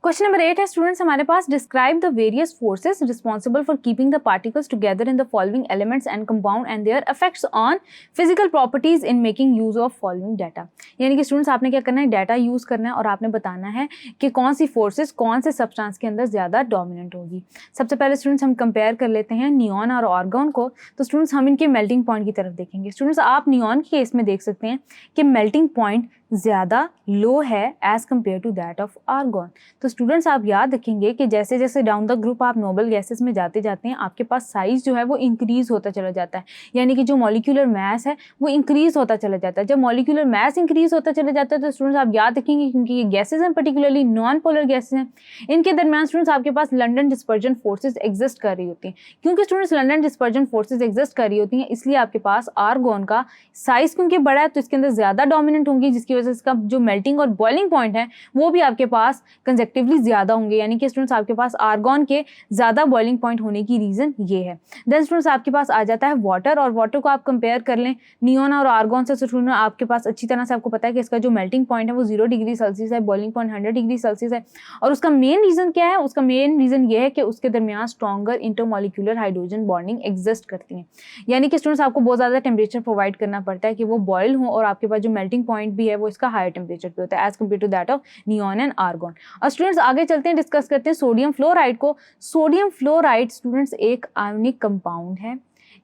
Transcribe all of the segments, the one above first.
Question number 8 है students हमारे पास describe the various forces responsible for keeping the particles together in the following elements and compound and their effects on physical properties in making use of following data. यानी कि students आपने क्या करना है, data use करना है और आपने बताना है कि कौन सी फोर्सेस कौन से सब्सटेंस के अंदर ज्यादा डोमिनेंट होगी। सबसे पहले स्टूडेंट्स हम कंपेयर कर लेते हैं नियॉन और आर्गॉन को। तो स्टूडेंट्स हम इनके मेल्टिंग पॉइंट की तरफ देखेंगे। स्टूडेंट्स आप नियॉन के केस में देख सकते हैं कि मेल्टिंग पॉइंट ज़्यादा लो है as compare to that of argon. तो स्टूडेंट्स आप याद रखेंगे कि जैसे जैसे डाउन द ग्रुप आप नोबल गैसेस में जाते जाते हैं आपके पास साइज जो है वो इंक्रीज होता चला जाता है, यानी कि जो मॉलिक्यूलर मास है वो इंक्रीज होता चला जाता है। जब मॉलिक्यूलर मास इंक्रीज होता चला जाता है तो स्टूडेंट्स आप याद रखेंगे, क्योंकि ये गैसेज हैं पर्टिकुलरली नॉन पोलर गैसेज हैं, इनके दरमियान स्टूडेंट्स आपके पास लंडन डिस्पर्जन फोर्सेज एग्जिस्ट कर रही होती हैं। क्योंकि students London dispersion forces exist कर रही होती हैं इसलिए आपके पास आर्गॉन का साइज क्योंकि बड़ा है तो इसके अंदर ज़्यादा डोमिनेंट होंगी, जिसकी वजह से इसका जो मेल्टिंग और बॉइलिंग पॉइंट है वो भी आपके पास कंजेक्टिवली ज्यादा होंगे। यानी कि स्टूडेंट्स आपके पास आर्गॉन के ज्यादा बॉइलिंग पॉइंट होने की रीजन ये है। देन स्टूडेंट्स आपके पास आ जाता है वाटर, और वाटर को आप कंपेयर कर लें नियॉन और आर्गॉन से। स्टूडेंट्स आपके पास अच्छी तरह से आपको पता है कि इसका जो मेल्टिंग पॉइंट है वो 0 डिग्री सेल्सियस है, बॉइलिंग पॉइंट 100 डिग्री सेल्सियस है। और उसका मेन रीजन क्या है? उसका मेन रीजन ये है कि उसके दरमियान stronger intermolecular hydrogen bonding exist करती है। यानी कि स्टूडेंट्स आपको बहुत ज्यादा टेम्परेचर प्रोवाइड करना पड़ता है कि वो बॉयल हो, और आपके पास जो मेल्टिंग पॉइंट भी है वो इसका हायर टेम्परेचर पे होता है as compare to that of neon and argon. और स्टूडेंट्स आगे चलते हैं, डिस्कस करते हैं सोडियम फ्लोराइड को। सोडियम फ्लोराइड स्टूडेंट्स एक आयनिक कंपाउंड है।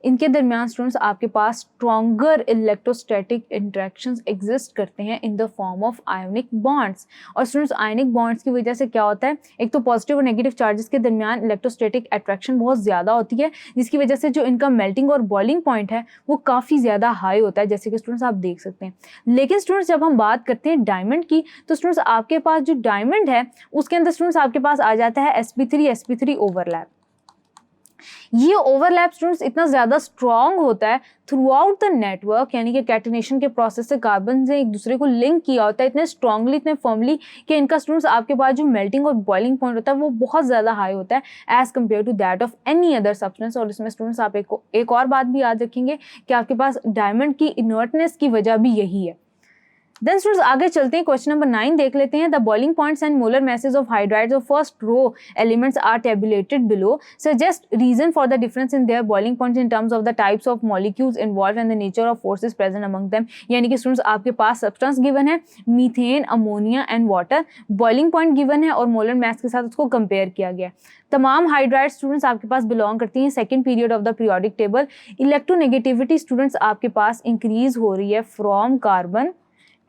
इनके दरमियान स्टूडेंट्स आपके पास स्ट्रॉन्गर इलेक्ट्रोस्टैटिक इंटरेक्शंस एग्जिस्ट करते हैं in the form of ionic bonds. और स्टूडेंट्स आयोनिक बॉन्ड्स की वजह से क्या होता है, एक तो पॉजिटिव और नेगेटिव चार्जेस के दरमियान इलेक्ट्रोस्टैटिक अट्रैक्शन बहुत ज़्यादा होती है, जिसकी वजह से जो इनका मेल्टिंग और बॉइलिंग पॉइंट है वो काफ़ी ज़्यादा हाई होता है, जैसे कि स्टूडेंट्स आप देख सकते हैं। लेकिन स्टूडेंट्स जब हम बात करते हैं डायमंड की, तो स्टूडेंट्स आपके पास जो डायमंड है उसके अंदर स्टूडेंट्स आपके पास आ जाता है sp3 ओवरलैप। ये ओवरलैप स्टूडेंट्स इतना ज़्यादा स्ट्रॉन्ग होता है थ्रू आउट द नेटवर्क, यानी कि कैटिनेशन के प्रोसेस से कार्बन से एक दूसरे को लिंक किया होता है इतने स्ट्रांगली, इतने फर्मली कि इनका स्टूडेंट्स आपके पास जो मेल्टिंग और बॉइलिंग पॉइंट होता है वो बहुत ज़्यादा हाई होता है as compare to that of any other substance. और इसमें स्टूडेंट्स आप एक और बात भी याद रखेंगे कि आपके पास डायमंड की इनर्टनेस की वजह भी यही है। देन स्टूडेंट्स आगे चलते हैं, क्वेश्चन नंबर 9 देख लेते हैं। The boiling points and molar masses of hydrides of first row elements are tabulated below, suggest reason for the difference in their boiling points in terms of the types of molecules involve and the nature of forces present among them. यानी कि students आपके पास substance given है methane, ammonia and water, boiling point given है और molar mass के साथ उसको कंपेयर किया गया। तमाम हाइड्राइड स्टूडेंट्स आपके पास बिलोंग करती हैं second period of the periodic table. Electronegativity students आपके पास इंक्रीज हो रही है फ्रॉम कार्बन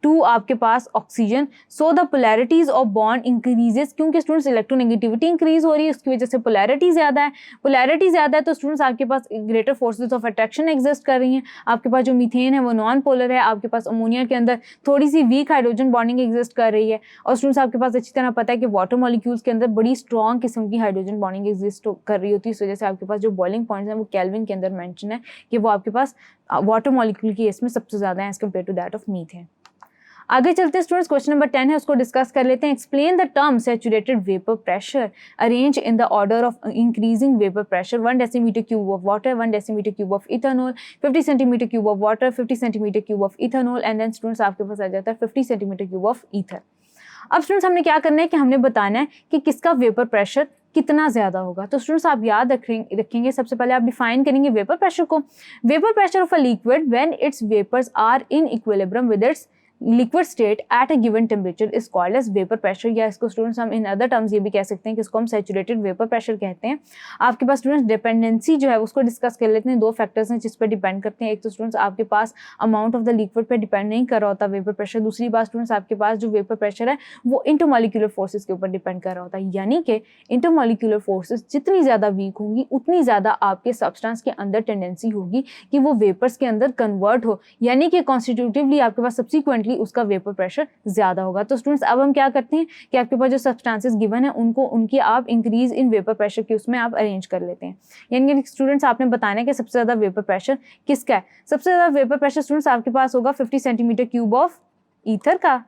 टू आपके पास oxygen, so the polarities of bond increases. क्योंकि स्टूडेंट्स इलेक्ट्रोनेगेटिविटी इंक्रीज हो रही है उसकी वजह से पोलैरिटी ज़्यादा है, पोलैरिटी ज़्यादा है तो स्टूडेंट्स आपके पास greater forces of attraction exist कर रही हैं। आपके पास जो मीथेन है वो नॉन पोलर है, आपके पास अमोनिया के अंदर थोड़ी सी वीक हाइड्रोजन बॉन्डिंग एग्जिस्ट कर रही है। और स्टूडेंट्स आपके पास अच्छी तरह पता है कि वाटर मॉलिक्यूल्स के अंदर बड़ी स्ट्रॉन्ग किस्म की हाइड्रोजन बॉन्डिंग एग्जिस्ट कर रही होती है। इस वजह से आपके पास जो बॉइलिंग पॉइंट्स हैं वो केल्विन के अंदर मेंशन है कि वो आपके पास वाटर मॉलिक्यूल की केस में सबसे ज़्यादा है as compare to that of methane. आगे चलते हैं स्टूडेंट्स, क्वेश्चन नंबर 10 है उसको डिस्कस कर लेते हैं। Explain the term saturated vapour pressure arrange in the order of increasing vapour pressure 1 decimetre cube of water, 1 decimetre cube of ethanol, 50 centimetre cube of water, 50 centimetre cube of ethanol and then students आपके पास आ जाता है 50 centimetre cube of ether. अब students हमने क्या करना है कि हमने बताना है कि किसका वेपर प्रेशर कितना ज्यादा होगा। तो स्टूडेंट्स आप याद रखेंगे सबसे पहले आप डिफाइन करेंगे वेपर प्रेशर को। Vapour pressure of a liquid when its vapours are in equilibrium with its liquid state at a given temperature is called as vapour pressure, या इसको स्टूडेंट्स हम इन अदर टर्म्स ये भी कह सकते हैं कि इसको हम सैचुरेटेड वेपर प्रेशर कहते हैं। आपके पास स्टूडेंट्स डिपेंडेंसी जो है उसको डिस्कस कर लेते हैं। दो फैक्टर्स हैं जिस पर डिपेंड करते हैं, एक तो स्टूडेंट्स आपके पास अमाउंट ऑफ द लिक्विड पे डिपेंड नहीं कर रहा होता वेपर प्रेशर, दूसरी बात स्टूडेंट्स आपके पास जो वेपर प्रेशर है वो इंटरमॉलिक्यूलर फोर्सेज के ऊपर डिपेंड कर रहा होता है। यानी कि इंटरमॉलिक्यूलर फोर्सेज जितनी ज़्यादा वीक होंगी उतनी ज़्यादा आपके सब्सटेंस के अंदर टेंडेंसी होगी कि वो वेपर्स के अंदर कन्वर्ट हो, यानी कि कॉन्स्टिट्यूटिवली आपके पास सब्सिक्वेंटली उसका वेपर प्रेशर ज्यादा होगा। तो स्टूडेंट्स अब हम क्या करते हैं कि आपके पास जो सब्सटेंसेस गिवन है उनको उनकी आप इंक्रीज इन वेपर प्रेशर के उसमें आप अरेंज कर लेते हैं। यानी कि स्टूडेंट्स आपने बताना है कि सबसे ज्यादा वेपर प्रेशर किसका है। सबसे ज्यादा वेपर प्रेशर स्टूडेंट्स आपके पास होगा 50 सेंटीमीटर क्यूब ऑफ ईथर का।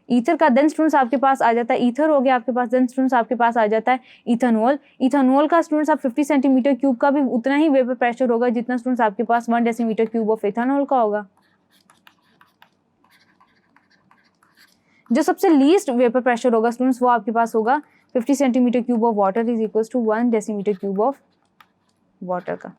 ईथर का देन स्टूडेंट्स आपके पास आ जाता है ईथर हो गया आपके पास। देन स्टूडेंट्स आपके पास आ जाता है इथेनॉल। इथेनॉल का स्टूडेंट्स आप 50 सेंटीमीटर क्यूब का भी उतना ही वेपर प्रेशर होगा जितना स्टूडेंट्स आपके पास 1 डेसीमीटर क्यूब ऑफ इथेनॉल का होगा। जो सबसे लीस्ट वेपर प्रेशर होगा स्टूडेंट्स वो आपके पास होगा 50 centimetre cube of water is equal to 1 decimetre cube of water का।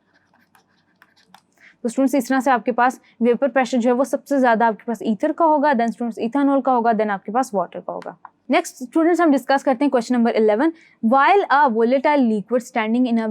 तो स्टूडेंट्स इस तरह से आपके पास वेपर प्रेशर जो है वो सबसे ज्यादा आपके पास ईथर का होगा, देन स्टूडेंट्स इथेनॉल का होगा, देन आपके पास वाटर का होगा। नेक्स्ट स्टूडेंट्स हम डिस्कस करते हैं question number 11। While a volatile liquid standing in a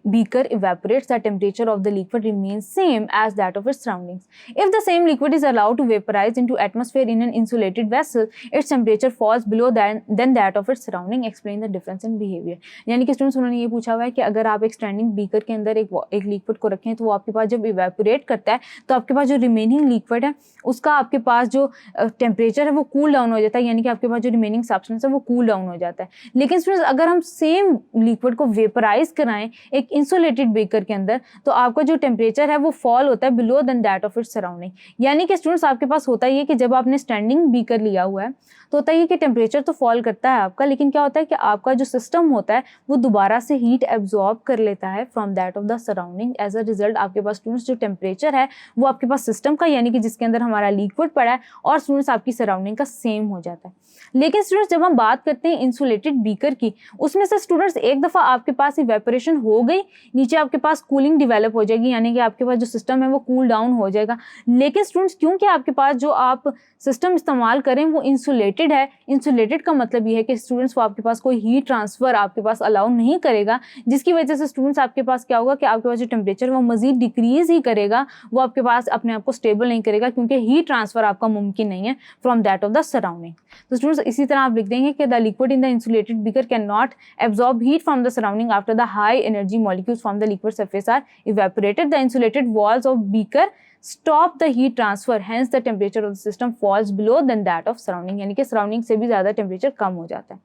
beaker evaporates, the temperature of the liquid remains same as that of its surroundings. If the same liquid is allowed to vaporize into atmosphere in an insulated vessel, its temperature falls below than that of its surrounding. Explain the difference in behavior. यानी कि students उन्होंने ये पूछा हुआ है कि अगर आप एक स्टैंडिंग बीकर के अंदर एक लिक्विड को रखें तो वो आपके पास जब इवेपोरेट करता है तो आपके पास जो रिमेनिंग लिक्विड है उसका आपके पास जो टेम्परेचर है वो कूल डाउन हो जाता है, यानी कि आपके पास जो रिमेनिंग सब्सटेंस है वो कूल डाउन हो जाता है। लेकिन स्टूडेंट्स अगर हम सेम लिक्विड को वेपराइज कराएं एक इंसुलेटेड बीकर के अंदर तो आपका जो टेम्परेचर है वो फॉल होता है below than that of its surrounding. यानी कि स्टूडेंट्स आपके पास होता ही है कि जब आपने स्टैंडिंग बीकर लिया हुआ है तो होता है कि टेम्परेचर तो फॉल करता है आपका, लेकिन क्या होता है कि आपका जो सिस्टम होता है वो दोबारा से हीट एब्जॉर्ब कर लेता है from that of the surrounding. As a result आपके पास स्टूडेंट्स जो टेम्परेचर है वो आपके पास सिस्टम का यानी कि जिसके अंदर हमारा लिक्विड पड़ा है और स्टूडेंट्स आपकी सराउंडिंग का सेम हो जाता है। लेकिन स्टूडेंट्स जब हम बात करते हैं इंसुलेटेड बीकर की, उसमें से स्टूडेंट्स एक दफ़ा आपके पास इवेपोरेशन हो गई, नीचे आपके पास कूलिंग डेवलप हो जाएगी, यानी कि आपके पास जो सिस्टम है वो कूल डाउन हो जाएगा। लेकिन स्टूडेंट्स क्योंकि आपके पास जो आप सिस्टम इस्तेमाल करें वो इंसुलेटेड है, इंसुलेटेड का मतलब ये है कि स्टूडेंट्स वो आपके पास कोई हीट ट्रांसफ़र आपके पास अलाउ नहीं करेगा, जिसकी वजह से स्टूडेंट्स आपके पास क्या होगा कि आपके पास जो टेम्परेचर वो मजीद डिक्रीज ही करेगा, वो आपके पास अपने आप को स्टेबल नहीं करेगा क्योंकि हीट ट्रांसफ़र आपका मुमकिन नहीं है from that of the surrounding. तो स्टूडेंट्स इसी तरह आप लिख देंगे कि the liquid in the insulated beaker can not absorb heat from the surrounding after the high energy molecules from the liquid surface are evaporated. The insulated walls of beaker stop the heat transfer, hence the temperature of the system falls below than that of surrounding, यानी कि surrounding से भी ज़्यादा temperature कम हो जाता है।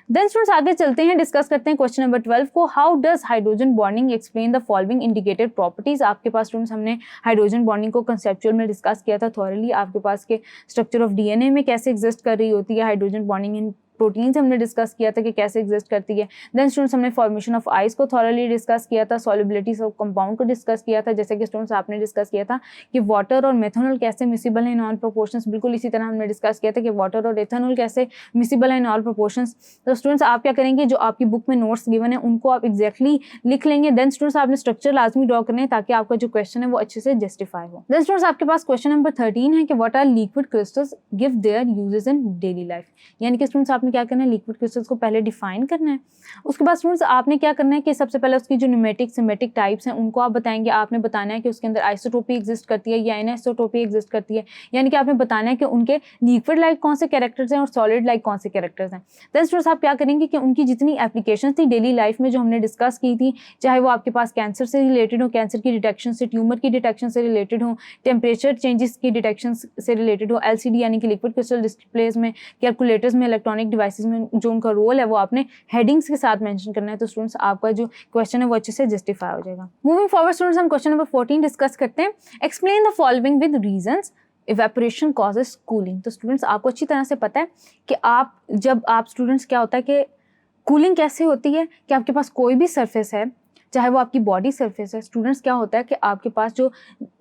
Then students आगे चलते हैं, डिस्कस करते हैं क्वेश्चन नंबर 12 को। How does hydrogen bonding explain the following indicated properties. आपके पास स्टूडेंट्स हमने हाइड्रोजन बॉन्डिंग को कंसेप्चुअल में डिस्कस किया था थॉरली। आपके पास के स्ट्रक्चर ऑफ डीएनए में कैसे एग्जिस्ट कर रही होती है हाइड्रोजन बॉन्डिंग, इन प्रोटीन्स हमने डिस्कस किया था कि कैसे एग्जिस्ट करती है। देन स्टूडेंट्स हमने फॉर्मेशन ऑफ आइस को थॉरली डिस्कस किया था, सॉल्युबिलिटीज ऑफ कंपाउंड को डिस्कस किया था, जैसे कि स्टूडेंट्स आपने डिस्कस किया था कि वाटर और मेथनॉल कैसे मिसिबल है इन ऑल प्रोपोर्शंस। बिल्कुल इसी तरह हमने डिस्कस किया था कि वाटर और एथेनॉल कैसे मिसिबल है इन ऑल प्रोपोर्शंस। तो स्टूडेंट्स आप क्या करेंगे, जो आपकी बुक में नोट्स गिवन है उनको आप एक्जैक्टली लिख लेंगे। देन स्टूडेंट्स आपने स्ट्रक्चर लाजमी ड्रॉ करने ताकि आपका जो क्वेश्चन है वो अच्छे से जस्टिफाई हो। देन स्टूडेंट्स आपके पास क्वेश्चन नंबर 13 है कि what are liquid crystals give their uses in daily life. यानी कि स्टूडेंट्स आपने क्या करना है, लिक्विड क्रिस्टल्स को पहले डिफाइन करना है। उसके बाद स्टूडेंट्स आपने क्या करना है कि सबसे पहले उसकी जो न्यूमेटिक सिमेटिक टाइप्स हैं उनको आप बताएंगे। आपने बताना है कि उसके अंदर आइसोटोपी एग्जिस्ट करती है या एनिसोटोपी एग्जिस्ट करती है, यानी कि आपने बताना है कि उनके लिक्विड लाइक कौन से कैरेक्टर्स हैं और सॉलिड लाइक कौन से कैरेक्टर्स हैं। देन स्टूडेंट्स आप क्या करेंगे कि उनकी जितनी एप्लीकेशन थी डेली लाइफ में जो हमने डिस्कस की थी, चाहे वो आपके पास कैंसर से रिलेटेड हो, कैंसर की डिटेक्शन से, ट्यूमर की डिटेक्शन से रिलेटेड हो, टेम्परेचर चेंजेस की डिटेक्शन से रिलेटेड हो, LCD यानी कि लिक्विड क्रिस्टल डिस्प्लेज में, कैलकुलेटर्स में, इलेक्ट्रॉनिक डिवाइसेस में जो उनका रोल है वो आपने हेडिंग्स के साथ मेंशन करना है। तो स्टूडेंट्स आपका जो क्वेश्चन है वो अच्छे से जस्टिफाई हो जाएगा। मूविंग फॉरवर्ड स्टूडेंट्स हम क्वेश्चन नंबर 14 डिस्कस करते हैं। Explain the following with reasons evaporation causes cooling. तो स्टूडेंट्स आपको अच्छी तरह से पता है कि आप स्टूडेंट्स क्या होता है कि कूलिंग कैसे होती है कि आपके पास कोई भी सरफेस है, चाहे वो आपकी बॉडी सरफेस है, स्टूडेंट्स क्या होता है कि आपके पास जो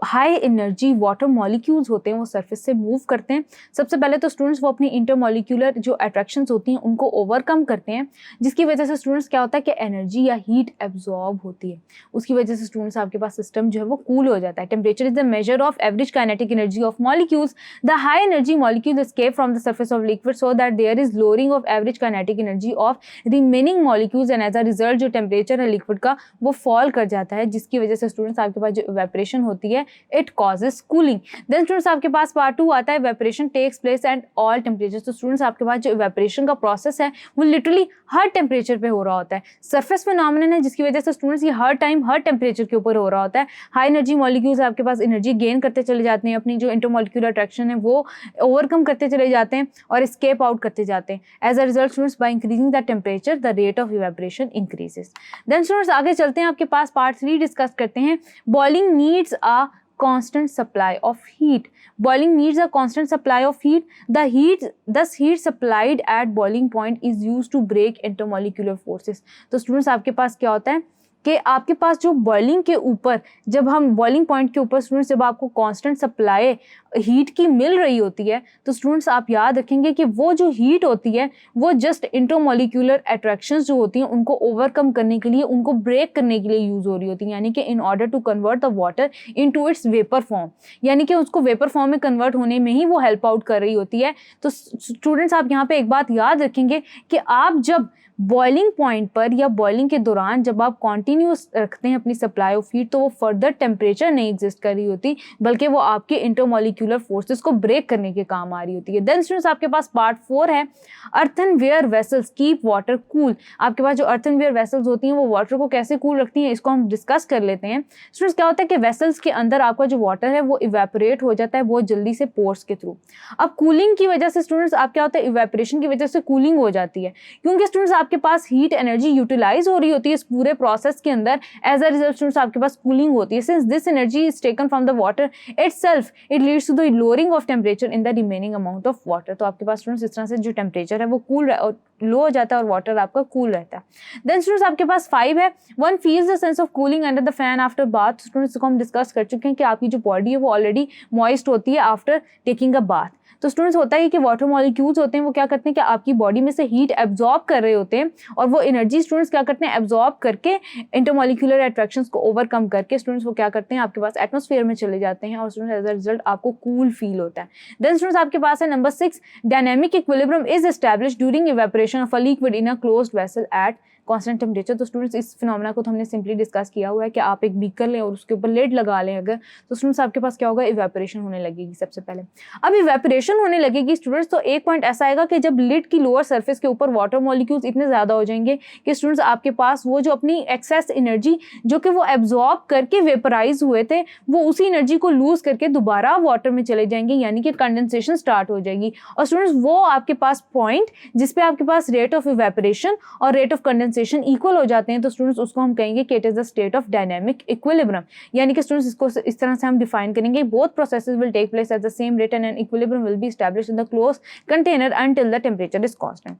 हाई एनर्जी वाटर मॉलिक्यूल्स होते हैं वो सरफेस से मूव करते हैं। सबसे पहले तो स्टूडेंट्स वो अपनी इंटरमॉलिक्यूलर जो अट्रैक्शंस होती हैं उनको ओवरकम करते हैं, जिसकी वजह से स्टूडेंट्स क्या होता है कि एनर्जी या हीट एब्जॉर्ब होती है। उसकी वजह से स्टूडेंट्स आपके पास सिस्टम जो है वो कूल हो जाता है। Temperature is the measure of average kinetic energy of molecules. The high energy molecules escape from the surface of liquid so that there is lowering of average kinetic energy of remaining molecules and as a result जो temperature है liquid का वो fall कर जाता है, जिसकी वजह से स्टूडेंट्स आपके पास जो इवेपोरेशन होती है it causes cooling. Then students आपके पास पार्ट 2 आता है, evaporation takes place at all temperatures. तो स्टूडेंट्स आपके पास जो इवेपोरेशन का प्रोसेस है वो लिटरली हर टेम्परेचर पे हो रहा होता है। सरफेस फिनोमेनन है जिसकी वजह से स्टूडेंट्स ये हर टाइम हर टेम्परेचर के ऊपर हो रहा होता है। हाई एनर्जी मॉलिक्यूल्स आपके पास एनर्जी गेन करते चले जाते हैं, अपनी जो इंटरमॉलिक्यूलर अट्रैक्शन है वो ओवरकम करते चले जाते हैं और एस्केप आउट करते जाते हैं। As a result students by increasing the temperature the rate of evaporation increases. Then students आगे चलते हैं, आपके पास पार्ट 3 डिस्कस करते हैं। Boiling needs a constant supply of heat. Boiling needs a constant supply of heat. Thus heat supplied at boiling point is used to break intermolecular forces. तो students आपके पास क्या होता है कि आपके पास जो बॉइलिंग के ऊपर, जब हम बॉइलिंग पॉइंट के ऊपर स्टूडेंट्स जब आपको कांस्टेंट सप्लाई हीट की मिल रही होती है, तो स्टूडेंट्स आप याद रखेंगे कि वो जो हीट होती है वो जस्ट इंटरमॉलिक्यूलर अट्रैक्शंस जो होती हैं उनको ओवरकम करने के लिए, उनको ब्रेक करने के लिए यूज हो रही होती है, यानी कि in order to convert the water into its vapour form, यानी कि उसको वेपर फॉर्म में कन्वर्ट होने में ही वो हेल्प आउट कर रही होती है। तो स्टूडेंट्स आप यहाँ पे एक बात याद रखेंगे कि आप जब बॉइलिंग पॉइंट पर या बॉइलिंग के दौरान जब आप कॉन्टिन्यूस रखते हैं अपनी सप्लाई ऑफ हीट, तो वो फर्दर टेम्परेचर नहीं एग्जिस्ट कर रही होती, बल्कि वो आपके इंटरमॉलिक्यूलर फोर्सेस को ब्रेक करने के काम आ रही होती है। देन स्टूडेंट्स आपके पास पार्ट 4 है, अर्थनवेयर वेसल्स कीप वाटर कूल। आपके पास जो अर्थनवेयर वेसल्स होती हैं वो वाटर को कैसे कूल रखती हैं, इसको हम डिस्कस कर लेते हैं। स्टूडेंट्स क्या होता है कि वेसल्स के अंदर आपका जो वाटर है वो इवेपोरेट हो जाता है बहुत जल्दी से पोर्स के थ्रू। अब कूलिंग की वजह से स्टूडेंट्स आप क्या होता है, इवेपोरेशन की वजह से कूलिंग हो जाती है, क्योंकि स्टूडेंट्स आपके पास हीट एनर्जी यूटिलाइज हो रही होती है इस पूरे प्रोसेस के अंदर। एज अ रिजल्ट स्टूडेंट्स आपके पास कूलिंग होती है। Since this energy is taken from the water itself, it leads to the lowering of temperature in the remaining amount of water. तो आपके पास स्टूडेंट्स इस तरह से जो टेम्परेचर है वो कूल और लो हो जाता है और वाटर आपका कूल रहता है। देन स्टूडेंट्स आपके पास 5 है, one feels the sense of cooling under the fan after bath. Students को हम डिस्कस कर चुके हैं कि आपकी जो बॉडी है वो ऑलरेडी मॉइस्ट होती है आफ्टर टेकिंग अ बाथ। तो स्टूडेंट्स होता है कि वाटर मॉलिक्यूल्स होते हैं वो क्या करते हैं कि आपकी बॉडी में से हीट एब्जॉर्ब कर रहे होते हैं, और वो एनर्जी स्टूडेंट्स क्या करते हैं, एब्जॉर्ब करके इंटरमॉलिक्यूलर अट्रैक्शंस को ओवरकम करके स्टूडेंट्स वो क्या करते हैं, आपके पास एटमॉस्फेयर में चले जाते हैं और स्टूडेंट्स एज अ रिजल्ट आपको कूल फील होता है। देन स्टूडेंट्स आपके पास है number 6, dynamic equilibrium is established during evaporation of a liquid in a closed vessel at constant temperature. तो स्टूडेंट्स इस फिनोमेना को तो हमने सिंपली डिस्कस किया हुआ है कि आप एक बीकर लें और उसके ऊपर लिड लगा लें अगर, तो स्टूडेंट्स आपके पास क्या होगा, इवेपोरेशन होने लगेगी सबसे पहले। अब इवेपोरेशन होने लगेगी स्टूडेंट्स, तो एक पॉइंट ऐसा आएगा कि जब लिड की लोअर सरफेस के ऊपर वाटर मॉलिक्यूल्स इतने ज़्यादा हो जाएंगे कि स्टूडेंट्स आपके पास वो जो अपनी एक्सेस एनर्जी जो कि वो एब्जॉर्ब करके वेपराइज हुए थे, वो उसी एनर्जी को लूज करके दोबारा वाटर में चले जाएंगे, यानी कि कंडेंसेशन स्टार्ट हो जाएगी। और स्टूडेंट्स वो आपके पास पॉइंट जिसपे आपके पास रेट ऑफ इवेपोरेशन और रेट ऑफ कंडेंसेशन इक्वल हो जाते हैं, तो स्टूडेंट्स उसको हम कहेंगे कि it is the state of dynamic equilibrium. यानी कि स्टूडेंट्स इसको इस तरह से हम डिफाइन करेंगे, both processes will take place at the same rate and an equilibrium will be established in the close container until the temperature is constant.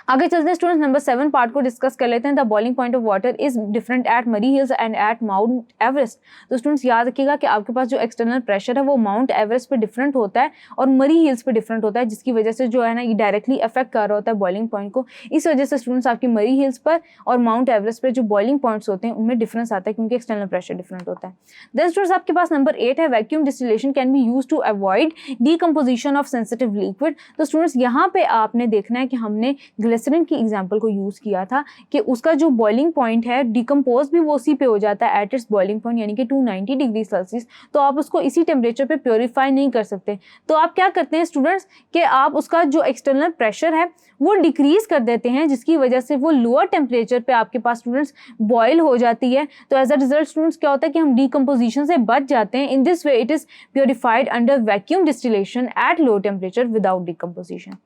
आगे चलते हैं स्टूडेंट्स, नंबर 7 पार्ट को डिस्कस कर लेते हैं। The boiling point of water is different at Murree hills and at mount Everest. तो students याद रखिएगा कि आपके पास जो एक्सटर्नल प्रेशर है वो माउंट एवरेस्ट पे डिफरेंट होता है और मरी हिल्स पे डिफरेंट होता है, जिसकी वजह से जो है ना ये डायरेक्टली अफेक्ट कर रहा होता है बॉइलिंग पॉइंट को। इस वजह से स्टूडेंट्स आपकी मरी हिल्स पर और माउंट एवरेस्ट पे जो बॉइलिंग पॉइंट्स होते हैं उनमें डिफरेंस आता है, क्योंकि एक्सटर्नल प्रेशर डिफरेंट होता है। देन स्टूडेंट्स आपके पास नंबर 8 है, vacuum distillation can be used to avoid decomposition of sensitive liquid. तो स्टूडेंट्स यहाँ पे आपने देखना है कि हमने ग्लिसरीन की एग्जाम्पल को यूज किया था कि उसका जो बॉइलिंग पॉइंट है डिकम्पोज भी वो उसी पे हो जाता है एट इट्स बॉइलिंग पॉइंट, यानी कि 290 डिग्री सेल्सियस। तो आप उसको इसी टेम्परेचर पे प्योरीफाई नहीं कर सकते, तो आप क्या करते हैं स्टूडेंट्स कि आप उसका जो एक्सटर्नल प्रेशर है वो डिक्रीज कर देते हैं, जिसकी वजह से वो लोअर टेम्परेचर पे आपके पास स्टूडेंट्स बॉयल हो जाती है। तो एज अ रिजल्ट स्टूडेंट्स क्या होता है कि हम डीकम्पोजिशन से बच जाते हैं। In this way it is purified under vacuum distillation at low temperature without decomposition.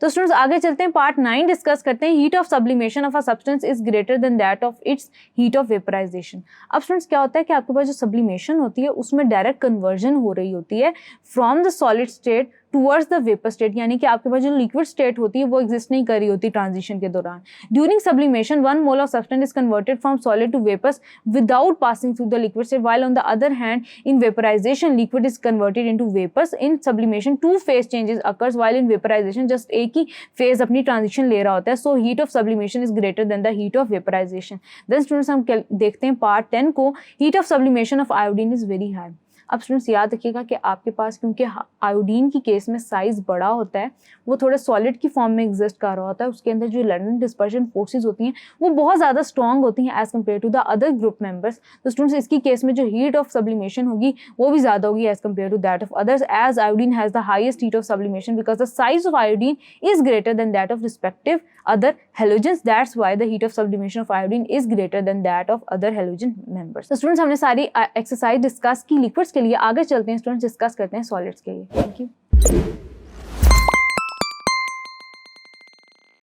तो स्टूडेंट्स आगे चलते हैं, पार्ट 9 डिस्कस करते हैं। Heat of sublimation of a substance is greater than that of its heat of vaporisation. अब students क्या होता है कि आपके पास जो सब्लिमेशन होती है उसमें डायरेक्ट कन्वर्जन हो रही होती है from the solid state towards the vapour state, यानी कि आपके पास जो लिक्विड स्टेट होती है वो एग्जिस्ट नहीं कर रही होती ट्रांजिशन के दौरान। During sublimation 1 mole of substance is converted from solid to vapours without passing through the liquid state, while on the other hand in vaporization liquid is converted into vapors. In sublimation 2 phase changes occurs, while in vaporization just एक ही phase अपनी transition ले रहा होता है। So heat of sublimation is greater than the heat of vaporization. Then students हम देखते हैं part 10 को, heat of sublimation of iodine is very high। अब स्टूडेंट्स याद रखिएगा कि आपके पास क्योंकि आयोडीन की केस में साइज बड़ा होता है, वो थोड़े सॉलिड की फॉर्म में एग्जिस्ट कर रहा होता है, उसके अंदर जो लैटेंट डिस्पर्शन फोर्सेस होती हैं वो बहुत ज़्यादा स्ट्रॉन्ग होती हैं as compare to the other group members. तो स्टूडेंट्स इसकी केस में जो हीट ऑफ सब्लिमेशन होगी वो भी ज़्यादा होगी as compare to that of others, as iodine has the highest heat of sublimation because the size of iodine is greater than that of respective other halogens. That's why the heat of sublimation of iodine is greater than that of other halogen members. तो students हमने सारी exercise discuss की liquids के लिए, आगे चलते हैं students discuss करते हैं सॉलिड्स के लिए। Thank you.